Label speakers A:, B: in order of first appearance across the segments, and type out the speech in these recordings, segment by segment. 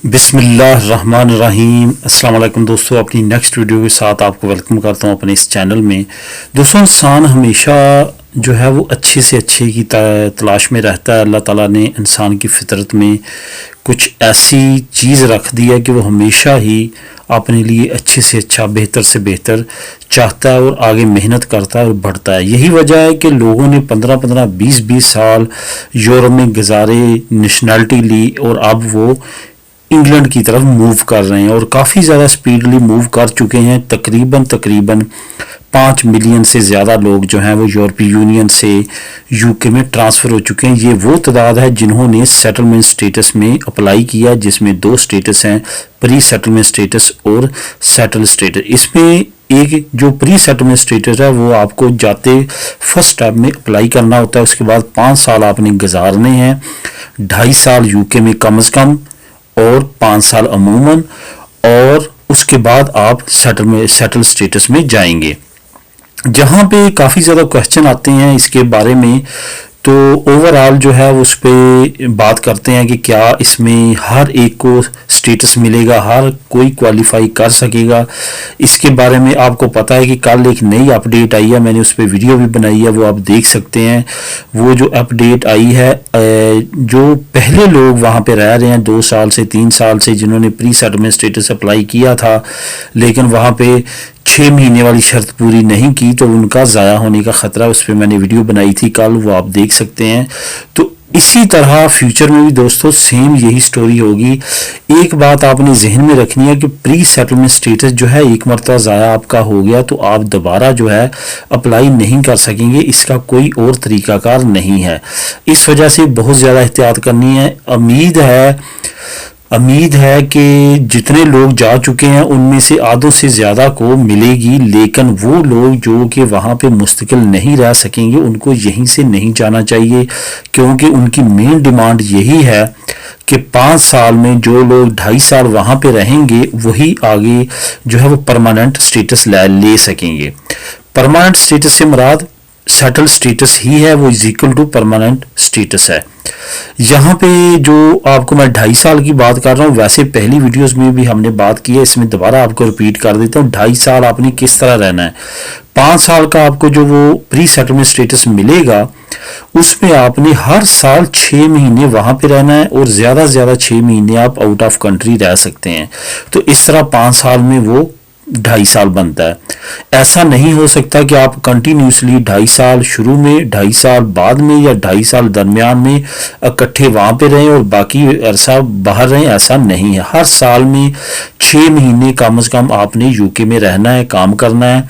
A: बिस्मिल्लाह रहमान रहीम। अस्सलाम वालेकुम दोस्तों, अपनी नेक्स्ट वीडियो के साथ आपको वेलकम करता हूं अपने इस चैनल में। दोस्तों, इंसान हमेशा जो है वो अच्छे से अच्छे की तलाश में रहता है। अल्लाह ताला ने इंसान की फितरत में कुछ ऐसी चीज़ रख दी है कि वो हमेशा ही अपने लिए अच्छे से अच्छा, बेहतर से बेहतर चाहता है और आगे मेहनत करता है और बढ़ता है। यही वजह है कि लोगों ने 15-15, 20-20 साल यूरोप में गुजारे, नेशनलिटी ली और अब वो इंग्लैंड की तरफ मूव कर रहे हैं और काफ़ी ज़्यादा स्पीडली मूव कर चुके हैं। तकरीबन 5 मिलियन से ज़्यादा लोग जो हैं वो यूरोपीय यूनियन से यूके में ट्रांसफ़र हो चुके हैं। ये वो तादाद है जिन्होंने सेटलमेंट स्टेटस में अप्लाई किया, जिसमें 2 स्टेटस हैं, प्री सेटलमेंट स्टेटस और सेटल स्टेटस। इसमें एक जो प्री सेटलमेंट स्टेटस है वो आपको जाते फर्स्ट स्टेप में अप्लाई करना होता है। उसके बाद 5 साल आपने गुजारने हैं, 2.5 साल यूके में कम से कम और 5 साल अमूमन, और उसके बाद आप सेटल स्टेटस में जाएंगे। जहाँ पे काफ़ी ज़्यादा क्वेश्चन आते हैं इसके बारे में, तो ओवरऑल जो है उस पर बात करते हैं कि क्या इसमें हर एक को स्टेटस मिलेगा, हर कोई क्वालिफाई कर सकेगा। इसके बारे में आपको पता है कि कल एक नई अपडेट आई है, मैंने उस पर वीडियो भी बनाई है, वो आप देख सकते हैं। वो जो अपडेट आई है, जो पहले लोग वहाँ पे रह रहे हैं 2 साल से 3 साल से, जिन्होंने प्री सेटलमेंट स्टेटस अप्लाई किया था लेकिन वहाँ पे 6 महीने वाली शर्त पूरी नहीं की, तो उनका ज़ाया होने का ख़तरा, उस पर मैंने वीडियो बनाई थी कल, वो आप देख सकते हैं। तो इसी तरह फ्यूचर में भी दोस्तों सेम यही स्टोरी होगी। एक बात आपने जहन में रखनी है कि प्री सेटलमेंट स्टेटस जो है एक मरतबा ज़ाया आपका हो गया तो आप दोबारा जो है अप्लाई नहीं कर सकेंगे, इसका कोई और तरीकाकार नहीं है। इस वजह से बहुत ज़्यादा एहतियात करनी है। उम्मीद है कि जितने लोग जा चुके हैं उनमें से आधों से ज़्यादा को मिलेगी, लेकिन वो लोग जो कि वहाँ पे मुस्तकिल नहीं रह सकेंगे उनको यहीं से नहीं जाना चाहिए, क्योंकि उनकी मेन डिमांड यही है कि 5 साल में जो लोग 2.5 साल वहाँ पे रहेंगे वही आगे जो है वो परमानेंट स्टेटस ले सकेंगे। परमानेंट स्टेटस से मुराद सेटल स्टेटस ही है, वो is equal to permanent status है। यहाँ पे जो आपको मैं 2.5 साल की बात कर रहा हूँ, वैसे पहली वीडियोस में भी हमने बात की है, इसमें दोबारा आपको रिपीट कर देता हूँ। 2.5 साल आपने किस तरह रहना है। 5 साल का आपको जो वो प्री सेटलमेंट स्टेटस मिलेगा उसमें आपने हर साल 6 महीने वहां पे रहना है और ज्यादा से ज्यादा 6 महीने आप आउट ऑफ कंट्री रह सकते हैं। तो इस तरह 5 साल में वो 2.5 साल बनता है। ऐसा नहीं हो सकता कि आप कंटिन्यूसली 2.5 साल शुरू में, 2.5 साल बाद में या 2.5 साल दरमियान में इकट्ठे वहां पे रहें और बाकी अरसा बाहर रहें, ऐसा नहीं है। हर साल में 6 महीने कम से कम आपने यूके में रहना है, काम करना है।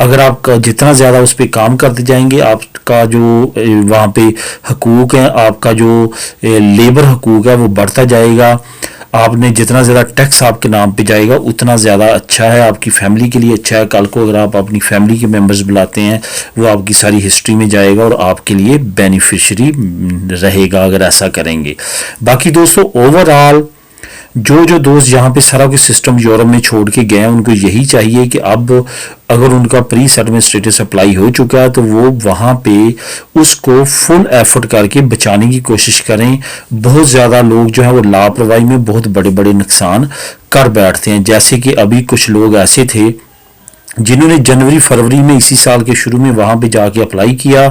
A: अगर आप जितना ज़्यादा उस पर काम करते जाएंगे, आपका जो वहाँ पे हकूक़ है, आपका जो लेबर हकूक़ है वो बढ़ता जाएगा। आपने जितना ज़्यादा टैक्स आपके नाम पे जाएगा उतना ज़्यादा अच्छा है, आपकी फैमिली के लिए अच्छा है। कल को अगर आप अपनी फैमिली के मेंबर्स बुलाते हैं वो आपकी सारी हिस्ट्री में जाएगा और आपके लिए बेनिफिशियरी रहेगा अगर ऐसा करेंगे। बाकी दोस्तों, ओवरऑल जो दोस्त यहाँ पे सारा के सिस्टम यूरोप में छोड़ के गए हैं उनको यही चाहिए कि अब अगर उनका प्री सेटलमेंट स्टेटस अप्लाई हो चुका है तो वो वहाँ पे उसको फुल एफर्ट करके बचाने की कोशिश करें। बहुत ज़्यादा लोग जो है वो लापरवाही में बहुत बड़े बड़े नुकसान कर बैठते हैं। जैसे कि अभी कुछ लोग ऐसे थे जिन्होंने जनवरी फरवरी में इसी साल के शुरू में वहाँ पे जाके अप्लाई किया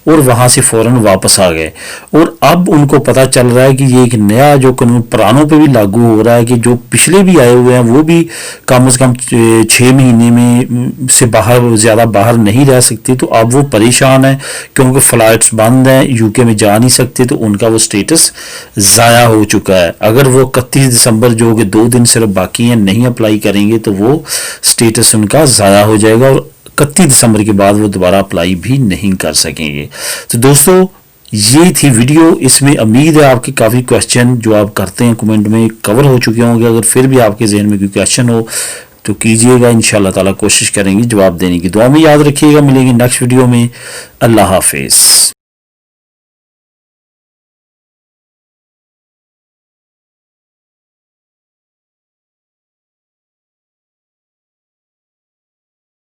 A: और वहाँ से फ़ौरन वापस आ गए, और अब उनको पता चल रहा है कि ये एक नया जो कानून पुरानों पे भी लागू हो रहा है कि जो पिछले भी आए हुए हैं वो भी कम से कम 6 महीने में से बाहर ज़्यादा बाहर नहीं रह सकते। तो अब वो परेशान है क्योंकि फ़्लाइट्स बंद हैं, यूके में जा नहीं सकते, तो उनका वो स्टेटस ज़ाया हो चुका है। अगर वो 31 दिसंबर जो कि 2 दिन सिर्फ बाकी हैं नहीं अप्लाई करेंगे तो वो स्टेटस उनका हो जाएगा और 31 दिसंबर के बाद वो दोबारा अप्लाई भी नहीं कर सकेंगे। तो दोस्तों, ये थी वीडियो। इसमें उम्मीद है आपके काफ़ी क्वेश्चन जो आप करते हैं कमेंट में कवर हो चुके होंगे। अगर फिर भी आपके जहन में कोई क्वेश्चन हो तो कीजिएगा, इंशाल्लाह ताला कोशिश करेंगे जवाब देने की। दुआ में याद रखिएगा। मिलेंगे नेक्स्ट वीडियो में। अल्लाह हाफिज़।